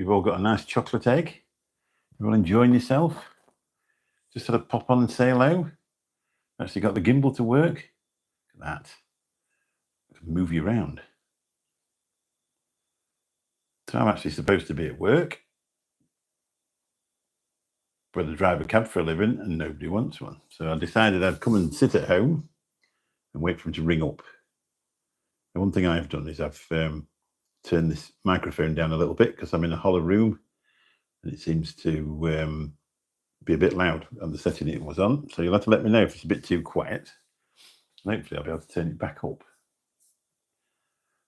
you've all got a nice chocolate egg. You're all enjoying yourself. Just sort of pop on and say hello. Actually got the gimbal to work. Look at that. Move you around. So I'm actually supposed to be at work, but I drive a cab for a living and nobody wants one. So I decided I'd come and sit at home and wait for him to ring up. And one thing I've done is I've turned this microphone down a little bit because I'm in a hollow room and it seems to be a bit loud on the setting it was on. So you'll have to let me know if it's a bit too quiet. And hopefully I'll be able to turn it back up.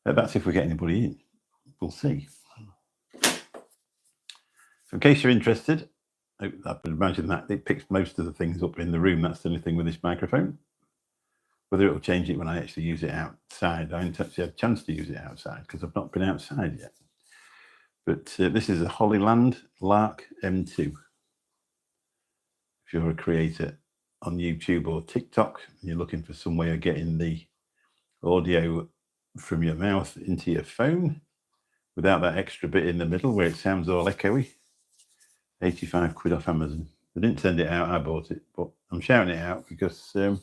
That's if we get anybody in. We'll see. So in case you're interested, I would imagine that it picks most of the things up in the room. That's the only thing with this microphone. Whether it'll change it when I actually use it outside, I haven't actually had a chance to use it outside because I've not been outside yet. But this is a Hollyland Lark M2. If you're a creator on YouTube or TikTok and you're looking for some way of getting the audio from your mouth into your phone without that extra bit in the middle where it sounds all echoey, 85 quid off Amazon. They didn't send it out, I bought it, but I'm shouting it out because to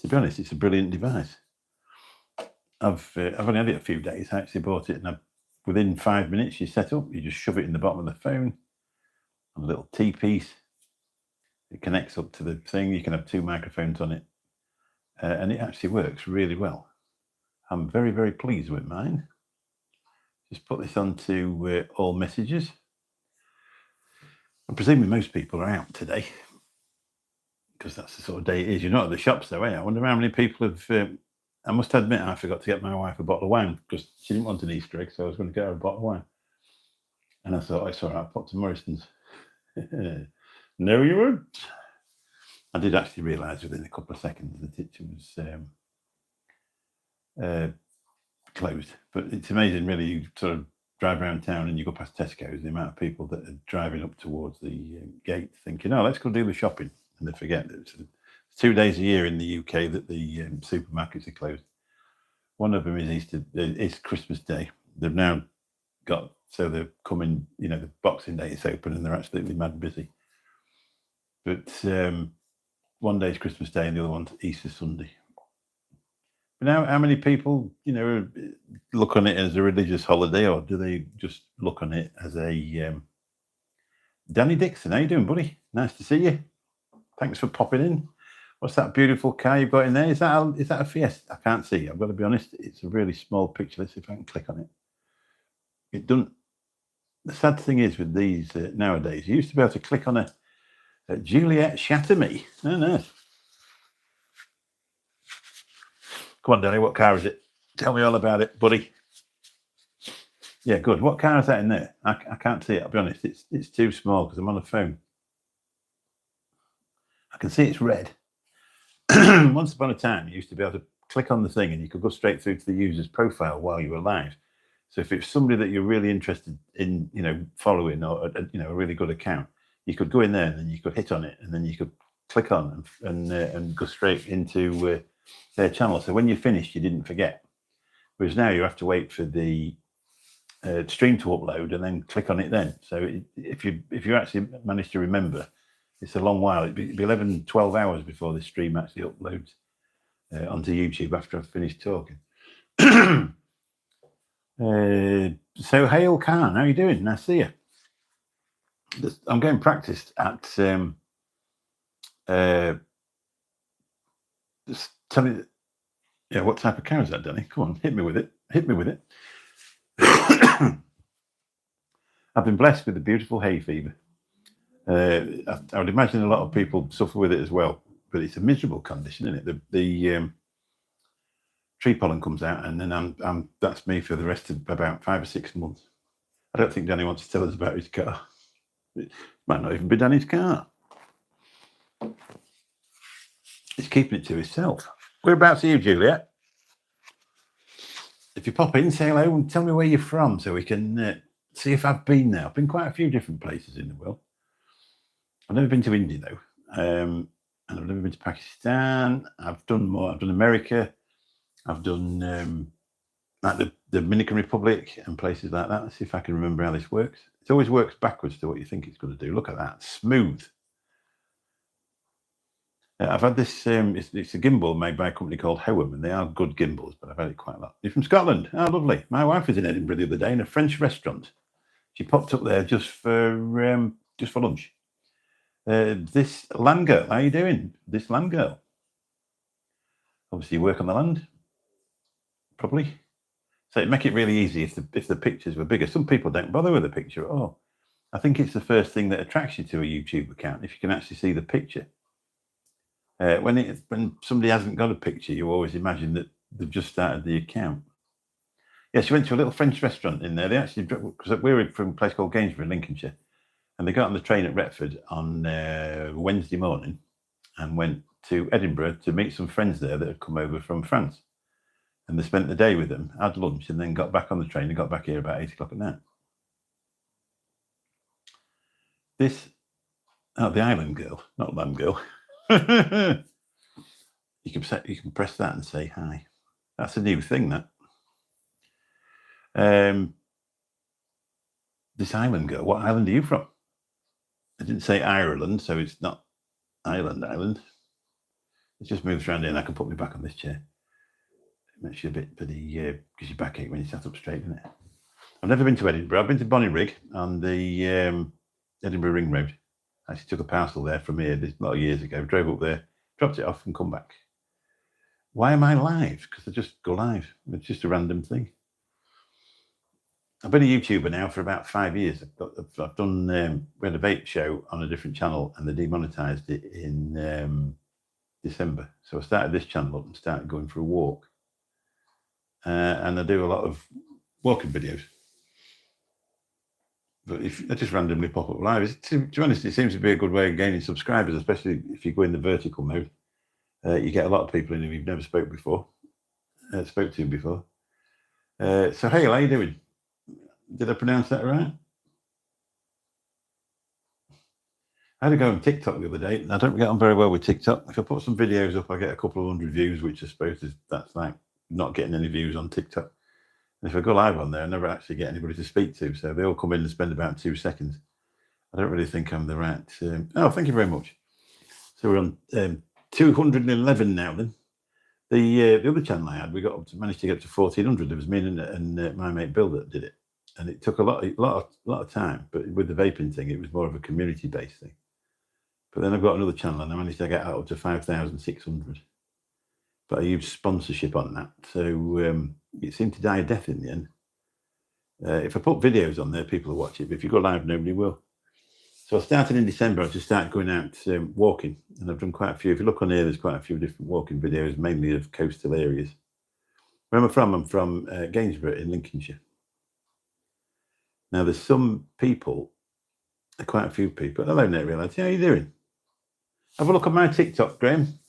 be honest, it's a brilliant device. I've only had it a few days. I actually bought it and within 5 minutes you set up, you just shove it in the bottom of the phone on a little T-piece. It connects up to the thing. You can have 2 microphones on it and it actually works really well. I'm very, very pleased with mine. Just put this onto all messages. I'm presuming most people are out today because that's the sort of day it is. You're not at the shops though, eh? I wonder how many people have... I must admit I forgot to get my wife a bottle of wine because she didn't want an Easter egg, so I was going to get her a bottle of wine. And I thought, it's all right, I'll pop to Morrison's. No, you won't. I did actually realise within a couple of seconds that it was closed. But it's amazing, really. You sort of drive around town and you go past Tesco's, the amount of people that are driving up towards the gate thinking, oh, let's go do the shopping. And they forget that it's 2 days a year in the UK that the supermarkets are closed. One of them is Easter, it's Christmas Day. They've now got, so they're coming, the Boxing Day is open and they're absolutely mad busy. But one day is Christmas Day and the other one's Easter Sunday. But now, how many people, look on it as a religious holiday, or do they just look on it as a... Danny Dixon, how you doing, buddy? Nice to see you. Thanks for popping in. What's that beautiful car you've got in there? Is that a Fiesta? I can't see. I've got to be honest. It's a really small picture. Let's see if I can click on it. It doesn't... The sad thing is with these nowadays, you used to be able to click on a Juliet Shatter Me. No. Come on, Danny, what car is it? Tell me all about it, buddy. Yeah, good. What car is that in there? I can't see it, I'll be honest. It's too small because I'm on a phone. I can see it's red. Once upon a time, you used to be able to click on the thing and you could go straight through to the user's profile while you were live. So if it's somebody that you're really interested in, following or, a really good account, you could go in there and then you could hit on it and then you could click on and go straight into their channel. So when you finished, you didn't forget. Whereas now you have to wait for the stream to upload and then click on it then. So if you actually manage to remember, it's a long while. It'd be 11, 12 hours before this stream actually uploads onto YouTube after I've finished talking. So Hale Khan, how you doing? Nice to see you. I'm getting practiced at just tell me, what type of car is that, Danny? Come on, hit me with it. I've been blessed with a beautiful hay fever. I would imagine a lot of people suffer with it as well, but it's a miserable condition, isn't it? The tree pollen comes out, and then that's me for the rest of about 5 or 6 months. I don't think Danny wants to tell us about his car. It might not even be Danny's car. He's keeping it to himself. Whereabouts are you, Juliet? If you pop in, say hello and tell me where you're from so we can see if I've been there. I've been quite a few different places in the world. I've never been to India, though. And I've never been to Pakistan. I've done more. I've done America. I've like the Dominican Republic and places like that. Let's see if I can remember how this works. It always works backwards to what you think it's going to do. Look at that, smooth. I've had this, it's a gimbal made by a company called Howem, and they are good gimbals, but I've had it quite a lot. You're from Scotland? Oh, lovely. My wife was in Edinburgh the other day in a French restaurant. She popped up there just for lunch. This land girl, how are you doing? This land girl. Obviously, you work on the land, probably. So it'd make it really easy if the pictures were bigger. Some people don't bother with the picture at all. I think it's the first thing that attracts you to a YouTube account, if you can actually see the picture. When somebody hasn't got a picture, you always imagine that they've just started the account. Yeah, she went to a little French restaurant in there. They actually, because we were from a place called Gainsborough in Lincolnshire, and they got on the train at Retford on Wednesday morning and went to Edinburgh to meet some friends there that had come over from France. And they spent the day with them, had lunch, and then got back on the train and got back here about 8 o'clock at night. The island girl, not land girl. You can press that and say hi. That's a new thing, that. This island girl, what island are you from? I didn't say Ireland, so it's not island. It just moves around here, and I can put me back on this chair. It makes you a bit gives you backache when you sat up straight, doesn't it? I've never been to Edinburgh. I've been to Bonnyrigg on the Edinburgh Ring Road. I actually took a parcel there from here a lot of years ago, drove up there, dropped it off and come back. Why am I live? Because I just go live. It's just a random thing. I've been a YouTuber now for about 5 years. I've done, we had a vape show on a different channel and they demonetized it in December. So I started this channel up and started going for a walk. And I do a lot of walking videos. But if I just randomly pop up live, to be honest, it seems to be a good way of gaining subscribers, especially if you go in the vertical mode. You get a lot of people in who you've never spoke to before. So hey, how you doing? Did I pronounce that right? I had to go on TikTok the other day, and I don't get on very well with TikTok. If I put some videos up, I get a couple of hundred views, which I suppose that's like not getting any views on TikTok. And if I go live on there, I never actually get anybody to speak to. So they all come in and spend about 2 seconds. I don't really think I'm the right. Oh, thank you very much. So we're on 211 now. Then the other channel I had, managed to get to 1400. It was me and my mate Bill that did it, and it took a lot of time. But with the vaping thing, it was more of a community-based thing. But then I've got another channel, and I managed to get up to 5,600. But I used sponsorship on that, so it seemed to die a death in the end. If I put videos on there, people will watch it. But if you go live, nobody will. So I started in December. I just started going out walking, and I've done quite a few. If you look on here, there's quite a few different walking videos, mainly of coastal areas. Where am I from? I'm from Gainsborough in Lincolnshire. Now, there's some people, quite a few people. Hello, Net Reality. How are you doing? Have a look at my TikTok, Graham.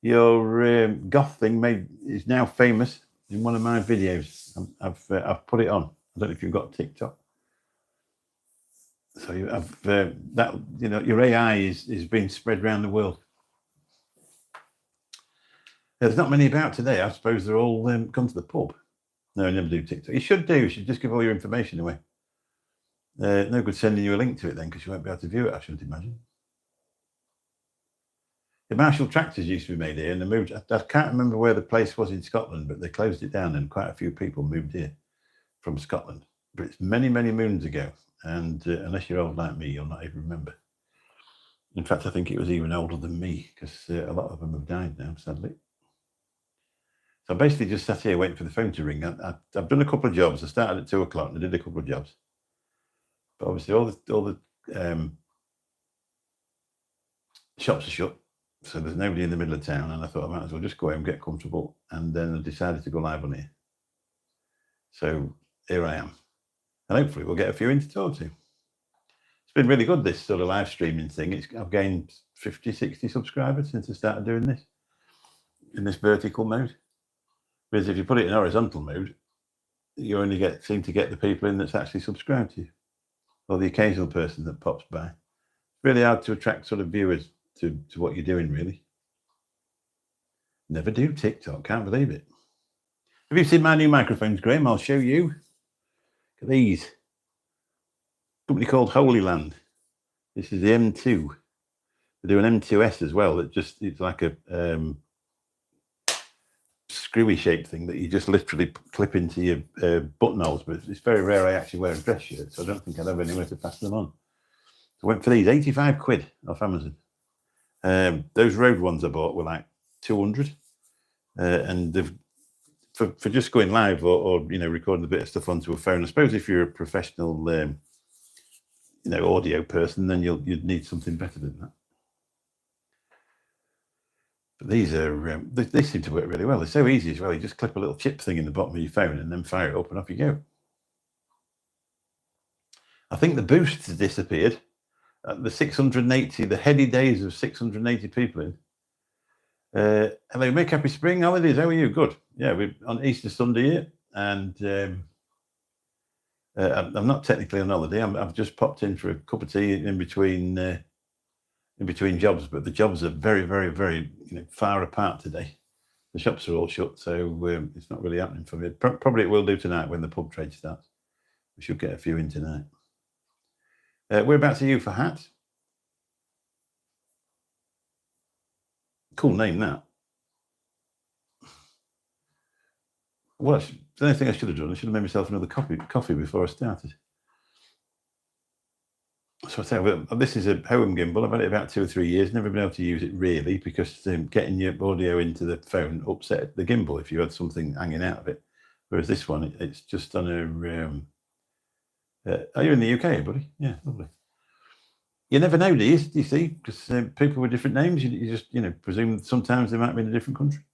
Your goth thing is now famous in one of my videos. I've put it on. I don't know if you've got TikTok. So your AI is being spread around the world. There's not many about today. I suppose they're all gone to the pub. No, I never do TikTok. You should do. You should just give all your information away. No good sending you a link to it then, because you won't be able to view it, I shouldn't imagine. The Marshall tractors used to be made here, and they moved. I can't remember where the place was in Scotland, but they closed it down, and quite a few people moved here from Scotland. But it's many, many moons ago, and unless you're old like me, you'll not even remember. In fact, I think it was even older than me, because a lot of them have died now, sadly. So I basically just sat here waiting for the phone to ring. I've done a couple of jobs. I started at 2 o'clock, and I did a couple of jobs. But obviously, all the shops are shut. So there's nobody in the middle of town, and I thought I might as well just go home, get comfortable, and then I decided to go live on here. So here I am, and hopefully we'll get a few in to talk to. It's been really good, this sort of live streaming thing. I've gained 50, 60 subscribers since I started doing this in this vertical mode. Whereas if you put it in horizontal mode, you only seem to get the people in that's actually subscribed to you, or the occasional person that pops by. It's really hard to attract sort of viewers to what you're doing, really. Never do TikTok, can't believe it. Have you seen my new microphones, Graham? I'll show you. Look at these. Company called Holy Land. This is the M2. They do an M2S as well. It's like a screwy shaped thing that you just literally clip into your buttonholes. But it's very rare I actually wear a dress shirt, so I don't think I'd have anywhere to pass them on. So I went for these, 85 quid off Amazon. Those Rode ones I bought were like 200, and they've for just going live or recording a bit of stuff onto a phone. I suppose if you're a professional audio person, then you'd need something better than that. But these are they seem to work really well. They're so easy as well. You just clip a little chip thing in the bottom of your phone and then fire it up and off you go. I think the boosts disappeared. The 680, the heady days of 680 people in. Hello, Mick. Happy spring holidays. How are you? Good. Yeah, we're on Easter Sunday here, and I'm not technically on holiday. I've just popped in for a cup of tea in between jobs, but the jobs are very, very, very far apart today. The shops are all shut, so it's not really happening for me. Probably it will do tonight when the pub trade starts. We should get a few in tonight. Whereabouts are you for hats? Cool name, that. Well, the only thing I should have done, I should have made myself another coffee before I started. So I say, well, this is a home gimbal. I've had it about 2 or 3 years. Never been able to use it really because getting your audio into the phone upset the gimbal if you had something hanging out of it. Whereas this one, it's just on a. Are you in the UK, buddy? Yeah, lovely. You never know, do you see? Because people with different names, you just presume sometimes they might be in a different country.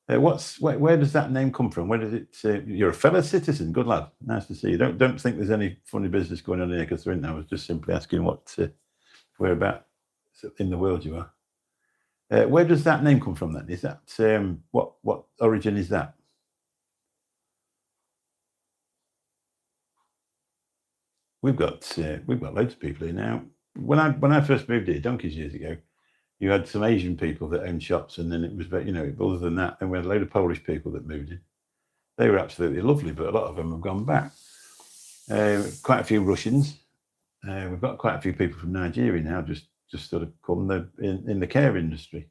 Where does that name come from? Where does it? You're a fellow citizen. Good lad. Nice to see you. Don't think there's any funny business going on here, Catherine. I was just simply asking whereabouts in the world you are. Where does that name come from then? Is that what origin is that? We've got loads of people here now. When I first moved here donkeys years ago, you had some Asian people that owned shops, and then it was, other than that, then we had a load of Polish people that moved in. They were absolutely lovely, but a lot of them have gone back. Quite a few Russians. We've got quite a few people from Nigeria now, just sort of come in the care industry.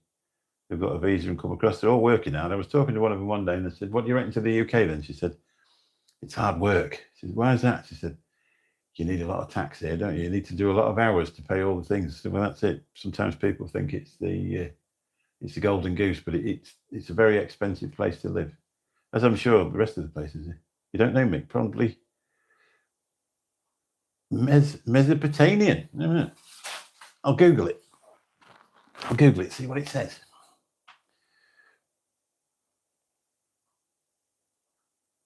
They've got a visa and come across. They're all working now. And I was talking to one of them one day, and I said, "What do you reckon to the UK then?" She said, "It's hard work." She said, "Why is that?" She said, "You need a lot of tax here, don't you? You need to do a lot of hours to pay all the things." So, well, that's it. Sometimes people think it's the golden goose, but it's a very expensive place to live, as I'm sure the rest of the places are. You don't know, Mick? Probably Mesopotamian. No. I'll Google it. See what it says.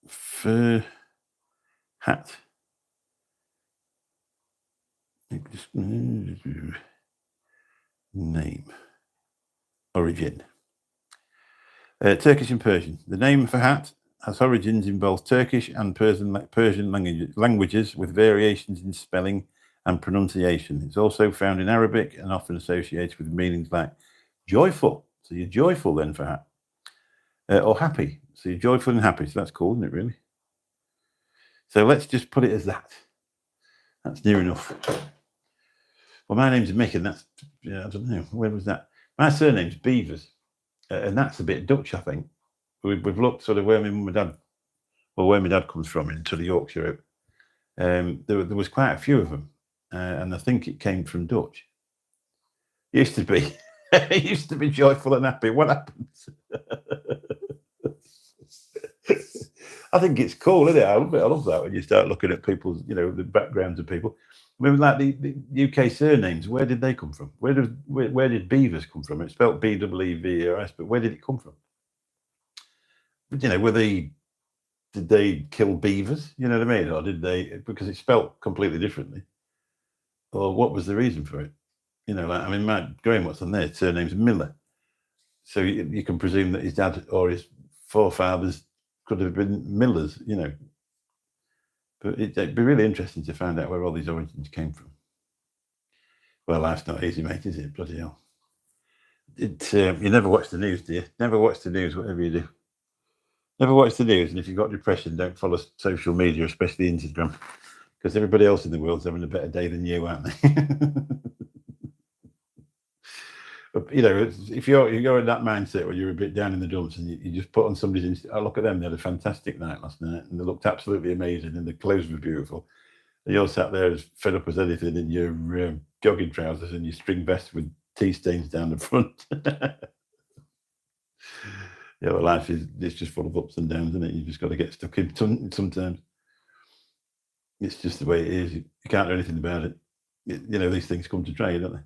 For hat. Name. Origin. Turkish and Persian. The name for hat has origins in both Turkish and Persian languages with variations in spelling and pronunciation. It's also found in Arabic and often associated with meanings like joyful. So you're joyful then for hat. Or happy. So you're joyful and happy. So that's cool, isn't it, really? So let's just put it as that. That's near enough. Well, my name's Mick, and that's, I don't know, where was that? My surname's Beavers, and that's a bit Dutch, I think. We've looked sort of where my dad comes from into the Yorkshire. There was quite a few of them, and I think it came from Dutch. It used to be. It used to be joyful and happy. What happened? I think it's cool, isn't it? I love that when you start looking at people's, the backgrounds of people. I mean, like the UK surnames, where did they come from? Where did Beavers come from? It's spelled Bevers, but where did it come from? Did they kill beavers? You know what I mean? Or did they, because it's spelled completely differently? Or what was the reason for it? My Graham Watson there, his surname's Miller. So you can presume that his dad or his forefathers could have been Millers, But it'd be really interesting to find out where all these origins came from. Well, life's not easy, mate, is it? Bloody hell. You never watch the news, do you? Never watch the news, whatever you do. Never watch the news, and if you've got depression, don't follow social media, especially Instagram, because everybody else in the world's having a better day than you, aren't they? But, you know, if you're in that mindset where you're a bit down in the dumps and you just put on somebody's, oh, look at them, they had a fantastic night last night and they looked absolutely amazing and the clothes were beautiful. And you're sat there as fed up as anything in your jogging trousers and your string vest with tea stains down the front. Yeah, well, life it's just full of ups and downs, isn't it? You just got to get stuck in sometimes. It's just the way it is. You can't do anything about it. You know, these things come to try you, don't they?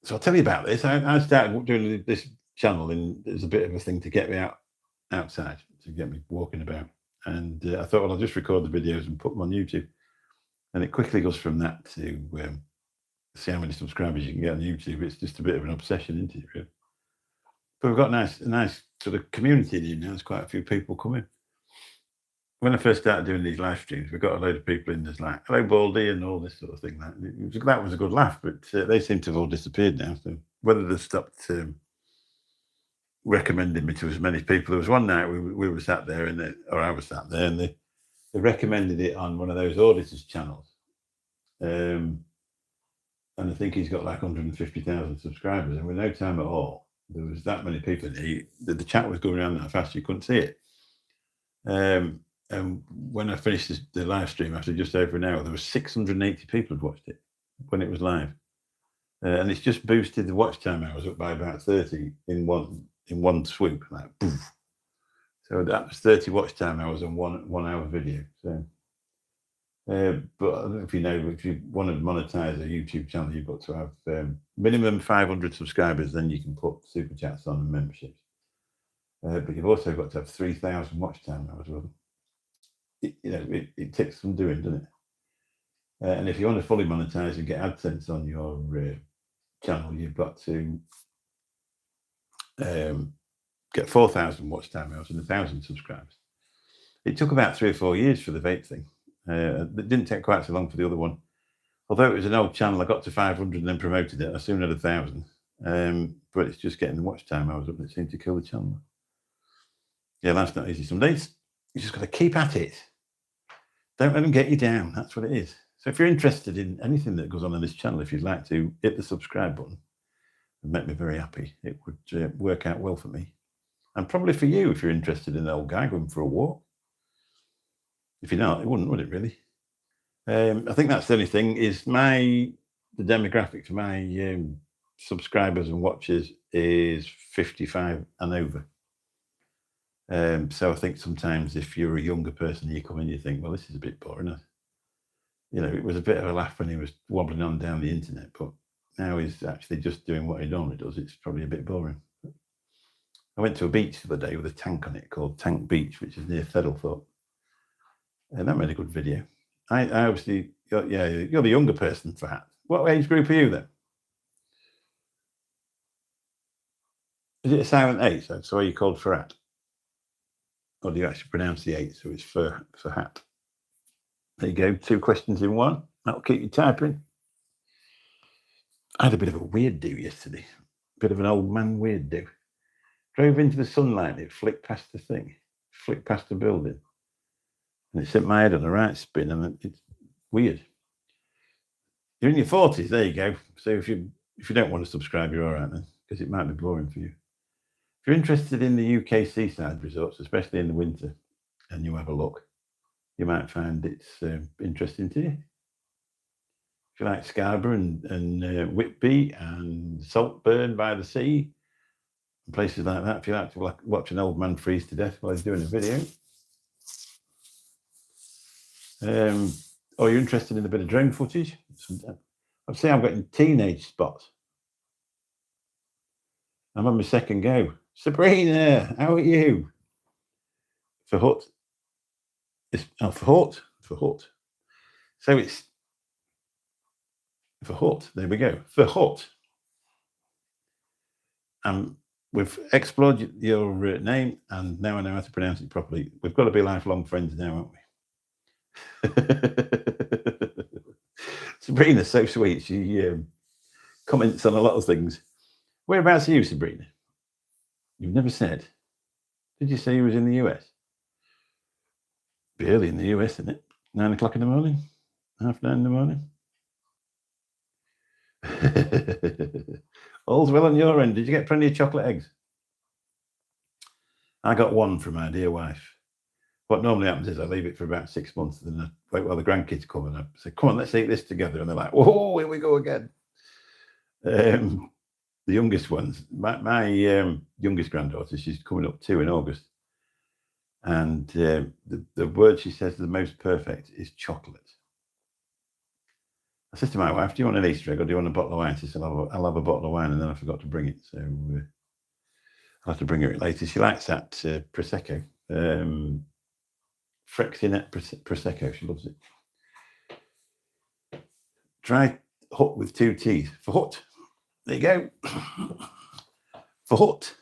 So I'll tell you about this. I started doing this channel, and it was a bit of a thing to get me outside, to get me walking about. And I thought, well, I'll just record the videos and put them on YouTube. And it quickly goes from that to see how many subscribers you can get on YouTube. It's just a bit of an obsession, isn't it, really? But we've got a nice sort of community in here now. There's quite a few people coming. When I first started doing these live streams, we got a load of people in. There's like, hello, Baldy, and all this sort of thing. That was a good laugh, but they seem to have all disappeared now. So whether they've stopped recommending me to as many people. There was one night we were sat there, or I was sat there, and they recommended it on one of those auditors' channels. And I think he's got like 150,000 subscribers, and with no time at all, there was that many people. The chat was going around that fast, you couldn't see it. And when I finished the live stream after just over an hour, there were 680 people had watched it when it was live, and it's just boosted the watch time hours up by about 30 in one swoop, like poof. So that was 30 watch time hours on 1 hour video. So, but I don't know if you know, if you want to monetize a YouTube channel, you've got to have minimum 500 subscribers. Then you can put super chats on and memberships. But you've also got to have 3,000 watch time hours. Well, it takes some doing, doesn't it? And if you want to fully monetize and get AdSense on your channel, you've got to get 4,000 watch time hours and 1,000 subscribers. It took about 3 or 4 years for the vape thing. It didn't take quite so long for the other one. Although it was an old channel, I got to 500 and then promoted it. I soon had 1,000. But it's just getting the watch time hours up that seemed to kill the channel. Yeah, life's not easy some days. You just got to keep at it. Don't let them get you down. That's what it is. So if you're interested in anything that goes on this channel, if you'd like to hit the subscribe button, it'd make me very happy. It would work out well for me. And probably for you if you're interested in an old guy going for a walk. If you're not, it wouldn't, would it really? I think that's the only thing is the demographic for my subscribers and watchers is 55 and over. So I think sometimes if you're a younger person, you come in, you think, well, this is a bit boring. You know, it was a bit of a laugh when he was wobbling on down the internet, but now he's actually just doing what he normally does. It's probably a bit boring. I went to a beach the other day with a tank on it called Tank Beach, which is near Thedlethorpe. And that made a good video. I obviously, you're the younger person for Hat. What age group are you then? Is it a silent H? That's why you called for Hat? Or do you actually pronounce the H? So it's for Hat. There you go. 2 questions in one. That'll keep you typing. I had a bit of a weird do yesterday. Bit of an old man weird do. Drove into the sunlight. It flicked past the thing. Flicked past the building. And it sent my head on a right spin. And it's weird. You're in your 40s. There you go. So if you don't want to subscribe, you're all right then. Because it might be boring for you. If you're interested in the UK seaside resorts, especially in the winter, and you have a look, you might find it's interesting to you. If you like Scarborough and Whitby and Saltburn by the sea, and places like that, if you like to watch an old man freeze to death while he's doing a video, or you're interested in a bit of drone footage, I'd say I'm getting teenage spots. I'm on my second go. Sabrina, how are you? For Hut. For Hut. So it's for Hut. There we go. For Hut. We've explored your name, and now I know how to pronounce it properly. We've got to be lifelong friends now, haven't we? Sabrina's so sweet. She comments on a lot of things. Whereabouts are you, Sabrina? You've never said. Did you say you was in the US? Be early in the US, isn't it? 9 o'clock in the morning? 9:30 in the morning? All's well on your end. Did you get plenty of chocolate eggs? I got one from my dear wife. What normally happens is I leave it for about 6 months, and then I wait while the grandkids come, and I say, "Come on, let's eat this together." And they're like, "Whoa, here we go again." The youngest ones, my youngest granddaughter, she's coming up 2 in August, and the word she says the most perfect is chocolate. I said to my wife, "Do you want an Easter egg or do you want a bottle of wine?" She said, "I'll have a bottle of wine," and then I forgot to bring it, so I'll have to bring her it later. She likes that Prosecco. Frexionette Prosecco. She loves it. Try hut with 2 T's. For hut. There you go. For hut.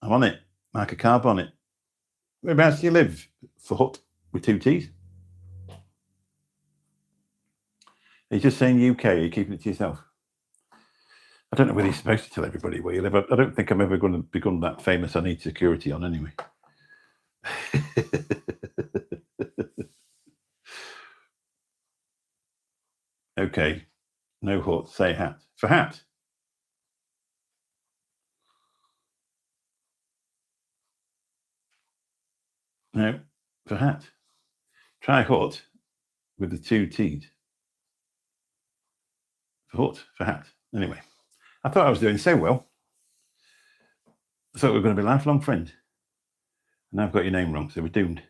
I'm on it. Mark a carb on it. Whereabouts do you live? For hut with 2 T's. Are you just saying UK? Are you keeping it to yourself? I don't know whether you're supposed to tell everybody where you live. I don't think I'm ever going to become that famous I need security on anyway. Okay. No hut. Say hat. For hat. No. For hat. Try hut with the 2 T's. For hut. For hat. Anyway. I thought I was doing so well. I thought we were going to be lifelong friends. And I've got your name wrong, so we're doomed.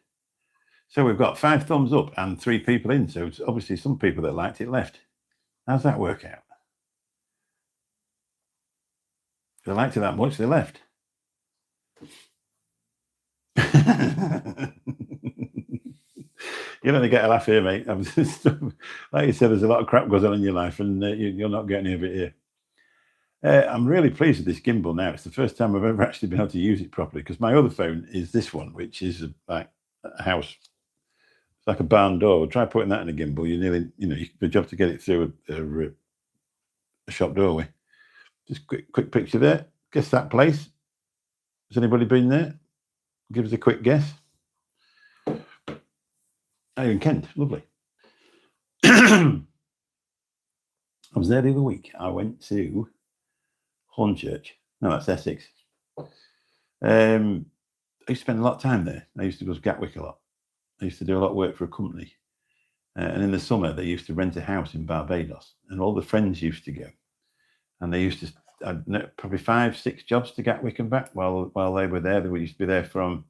So we've got 5 thumbs up and 3 people in. So it's obviously some people that liked it left. How's that work out? If they liked it that much, they left. You only get a laugh here, mate. Like you said, there's a lot of crap goes on in your life, and you're not getting any of it here. I'm really pleased with this gimbal now. It's the first time I've ever actually been able to use it properly, because my other phone is this one, which is like a house. It's like a barn door. Try putting that in a gimbal. You nearly, the job to get it through a shop doorway. Just quick picture there. Guess that place. Has anybody been there? Give us a quick guess. Oh, in Kent. Lovely. I was there the other week. I went to Hornchurch. No, that's Essex. I used to spend a lot of time there. I used to go to Gatwick a lot. I used to do a lot of work for a company. And in the summer, they used to rent a house in Barbados, and all the friends used to go. And they used to, probably 5-6 jobs to Gatwick and back while they were there. They used to be there from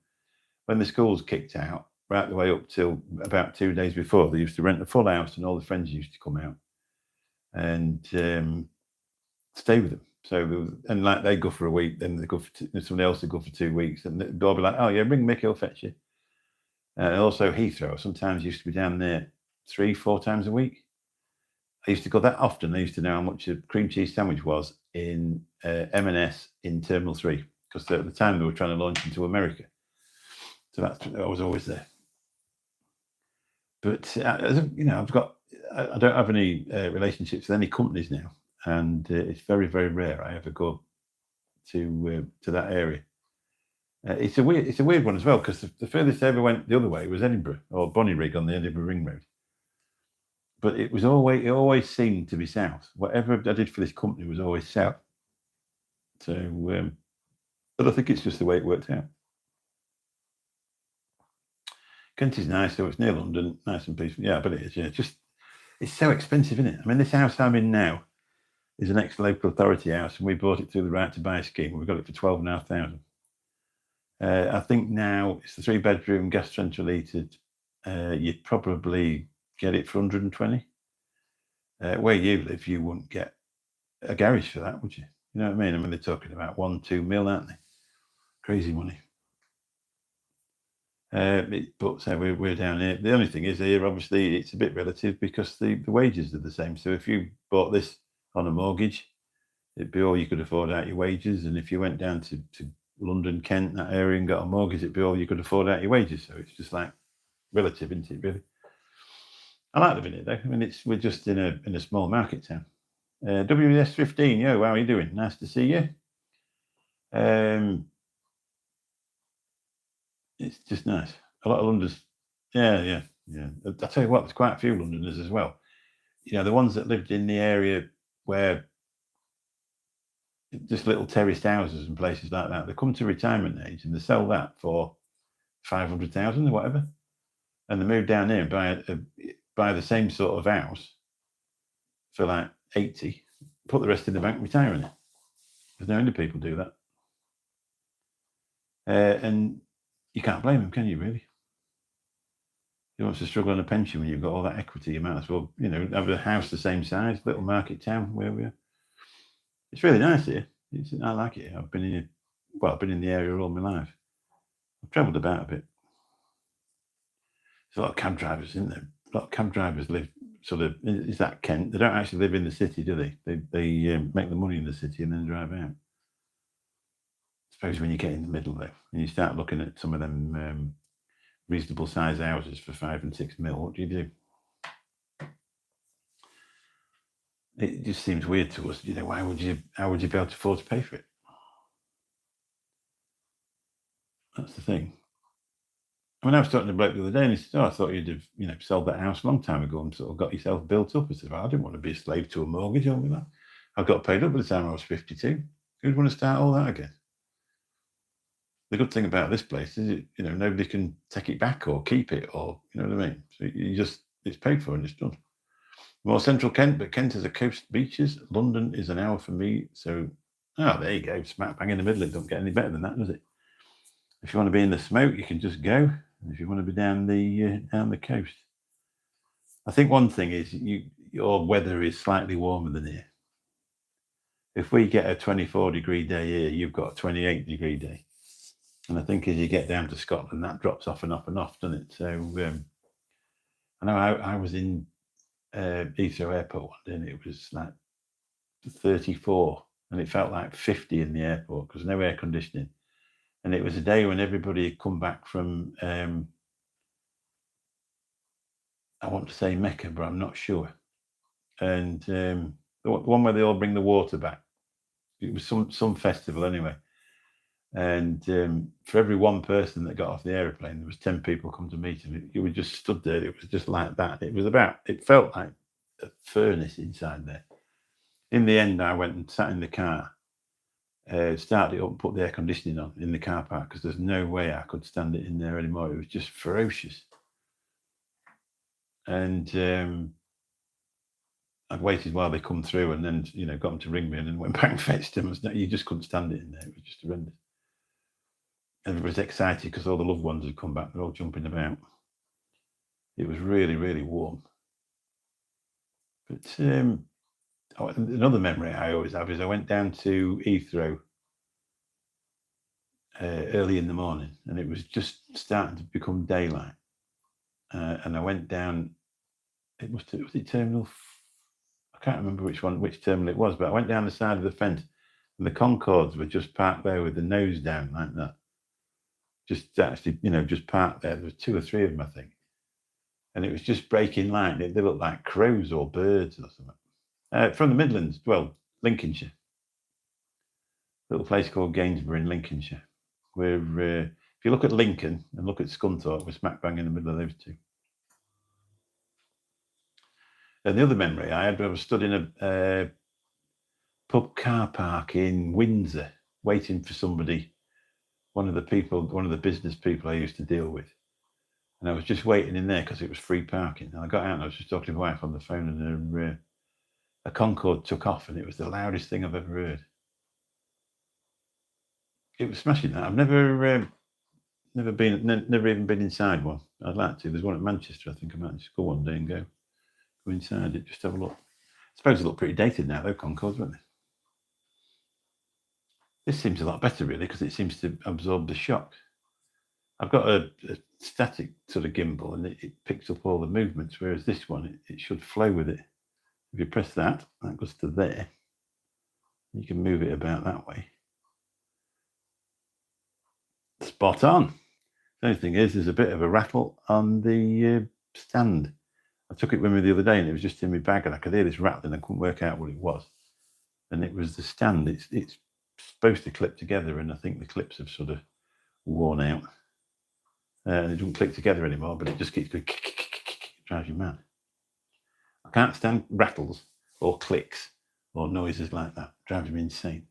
when the schools kicked out, right the way up till about 2 days before. They used to rent a full house, and all the friends used to come out and stay with them. So, and like they go for a week, then they go for somebody else would go for 2 weeks, and they'll be like, "Oh yeah, bring Mick, he'll fetch you." And also Heathrow sometimes used to be down there 3-4 times a week. I used to go that often. I used to know how much a cream cheese sandwich was in M&S in Terminal 3, because at the time they were trying to launch into America. So I was always there. But I don't have any relationships with any companies now, and it's very, very rare I ever go to that area. It's a weird one as well, because the furthest I ever went the other way was Edinburgh or Bonnyrigg on the Edinburgh Ring Road. But it always seemed to be south. Whatever I did for this company was always south. So, but I think it's just the way it worked out. Kent is nice, so it's near London, nice and peaceful. Yeah, but it is. Yeah, it's so expensive, isn't it? I mean, this house I'm in now is an ex-local authority house, and we bought it through the Right to Buy scheme. We got it for 12,500. I think now it's the 3-bedroom, gas central heated. You'd probably get it for 120. Where you live, you wouldn't get a garage for that, would you? You know what I mean? I mean, they're talking about 1-2 mil, aren't they? Crazy money. But so we're down here. The only thing is here, obviously, it's a bit relative because the wages are the same. So if you bought this on a mortgage, it'd be all you could afford out your wages. And if you went down to London, Kent, that area, and got a mortgage, it'd be all you could afford out your wages. So it's just like relative, isn't it, really? I like living here, though. I mean, we're just in a small market town. WS15, yo, how are you doing? Nice to see you. It's just nice. A lot of Londoners, yeah. I tell you what, there's quite a few Londoners as well. You know, the ones that lived in the area where just little terraced houses and places like that, they come to retirement age and they sell that for 500,000 or whatever, and they move down here and buy the same sort of house for like 80, put the rest in the bank, retire in it. There's no end people do that, and you can't blame them, can you? Really? Who wants to struggle on a pension when you've got all that equity? You might as well, you know, have a house the same size, little market town where we are. It's really nice here. I like it. I've been in the area all my life. I've travelled about a bit. There's a lot of cab drivers, isn't there? A lot of cab drivers live sort of, is that Kent? They don't actually live in the city, do they? They make the money in the city and then drive out. I suppose when you get in the middle though, and you start looking at some of them reasonable size houses for 5 and 6 mil, what do you do? It just seems weird to us. You know, how would you be able to afford to pay for it? That's the thing. I mean, I was talking to a bloke the other day, and he said, "Oh, I thought you'd have, you know, sold that house a long time ago and sort of got yourself built up." I said, "Well, I didn't want to be a slave to a mortgage all my life. I got paid up by the time I was 52. Who'd want to start all that again?" The good thing about this place is, you know, nobody can take it back or keep it, or you know what I mean. So it's paid for and it's done. More central Kent, but Kent is a coast beaches. London is an hour for me. So, there you go, smack bang in the middle. It don't get any better than that, does it? If you want to be in the smoke, you can just go. If you want to be down the coast, I think one thing is your weather is slightly warmer than here. If we get a 24-degree day here, you've got a 28-degree day. And I think as you get down to Scotland, that drops off and off and off, doesn't it? So I know I was in Heathrow Airport one day, and it was like 34, and it felt like 50 in the airport because no air conditioning. And it was a day when everybody had come back from, I want to say Mecca, but I'm not sure. And the one where they all bring the water back. It was some festival anyway. And for every one person that got off the aeroplane, there was 10 people come to meet him. You were just stood there. It was just like that. It felt like a furnace inside there. In the end, I went and sat in the car, started it up and put the air conditioning on in the car park because there's no way I could stand it in there anymore. It was just ferocious. And I'd waited while they come through and then, you know, got them to ring me and then went back and fetched them. You just couldn't stand it in there. It was just horrendous. Everybody was excited because all the loved ones had come back. They're all jumping about. It was really, really warm. But another memory I always have is I went down to Heathrow early in the morning, and it was just starting to become daylight. And I went down. Was it Terminal? I can't remember which terminal it was, but I went down the side of the fence, and the Concords were just parked there with the nose down like that. Just actually, you know, just parked there. There was 2 or 3 of them, I think. And it was just breaking light. They looked like crows or birds or something. From the Midlands, well, Lincolnshire. Little place called Gainsborough in Lincolnshire. Where if you look at Lincoln and look at Scunthorpe, we're smack bang in the middle of those two. And the other memory I had, I was stood in a pub car park in Windsor, waiting for somebody. One of the business people I used to deal with. And I was just waiting in there because it was free parking. And I got out and I was just talking to my wife on the phone, and a Concorde took off, and it was the loudest thing I've ever heard. It was smashing that. I've never even been inside one. I'd like to. There's one at Manchester. I think I might just go one day and go inside it, just have a look. I suppose they look pretty dated now, though, Concords, won't they? This seems a lot better, really, because it seems to absorb the shock. I've got a static sort of gimbal, and it picks up all the movements, whereas this one, it should flow with it. If you press that goes to there. You can move it about that way. Spot on. The only thing is, there's a bit of a rattle on the stand. I took it with me the other day, and it was just in my bag, and I could hear this rattling. I couldn't work out what it was, and it was the stand. It's supposed to clip together, and I think the clips have sort of worn out. And it doesn't click together anymore, but it just keeps going, drives you mad. I can't stand rattles or clicks or noises like that. Drives me insane.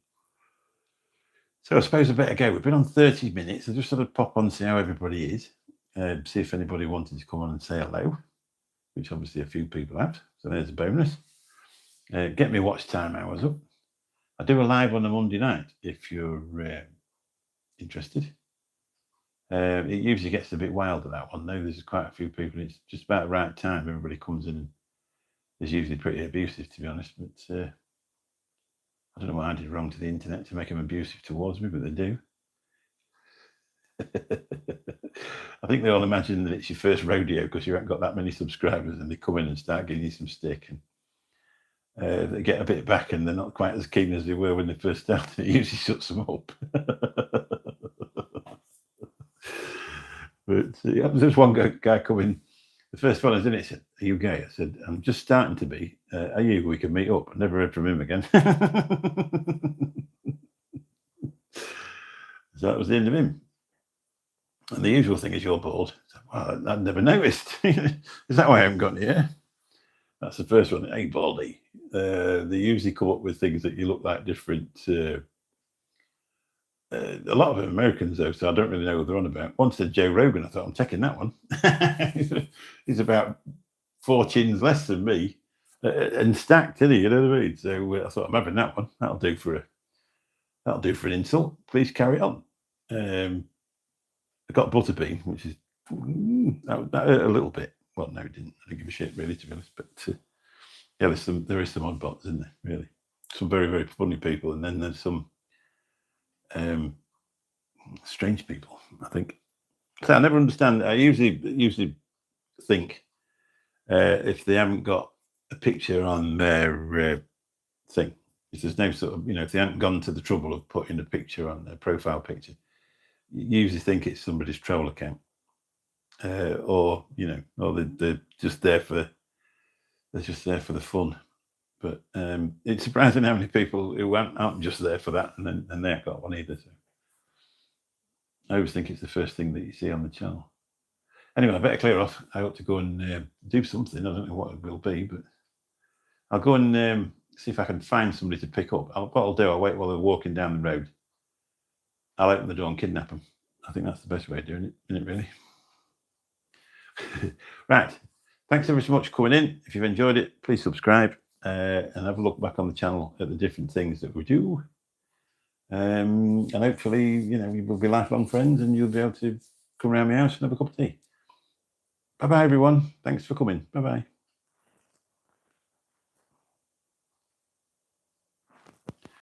So I suppose I better go. We've been on 30 minutes. I'll just sort of pop on, see how everybody is, see if anybody wanted to come on and say hello, which obviously a few people have. So there's a bonus. Get me watch time hours up. I do a live on a Monday night if you're interested. It usually gets a bit wild at that one, though. There's quite a few people. It's just about the right time. Everybody comes in and is usually pretty abusive, to be honest. But I don't know what I did wrong to the internet to make them abusive towards me, but they do. I think they all imagine that it's your first rodeo because you haven't got that many subscribers, and they come in and start giving you some stick, and they get a bit back, and they're not quite as keen as they were when they first started. It usually shuts them up. But there's one guy coming. The first one I was in it said, "Are you gay?" I said, "I'm just starting to be. Are you? We can meet up." I never heard from him again. So that was the end of him. And the usual thing is, "You're bald." I said, "Well, I've never noticed." Is that why I haven't got here? That's the first one. "Hey, baldy." They usually come up with things that you look like different. A lot of them Americans, though, so I don't really know what they're on about. One said Joe Rogan. I thought, I'm taking that one. He's about 4 chins less than me, and stacked, isn't he? You know what I mean? So I thought, I'm having that one. That'll do for an insult. Please carry on. I got Butterbean, which is that hurt a little bit. Well, no, it didn't. I didn't give a shit, really, to be honest. But yeah, there is some odd bots, isn't there? Really, some very, very funny people, and then there's some strange people, I think. So I never understand. I usually think if they haven't got a picture on their thing, if there's no sort of, if they haven't gone to the trouble of putting a picture on their profile picture, you usually think it's somebody's troll account, or they're just there for the fun. But it's surprising how many people who aren't just there for that, and they haven't got one either. So I always think it's the first thing that you see on the channel. Anyway, I better clear off. I ought to go and do something. I don't know what it will be, but I'll go and see if I can find somebody to pick up. What I'll do, I'll wait while they're walking down the road. I'll open the door and kidnap them. I think that's the best way of doing it, isn't it, really? Right. Thanks ever so much for coming in. If you've enjoyed it, please subscribe and have a look back on the channel at the different things that we do. And hopefully, we will be lifelong friends, and you'll be able to come around my house and have a cup of tea. Bye-bye, everyone. Thanks for coming. Bye-bye.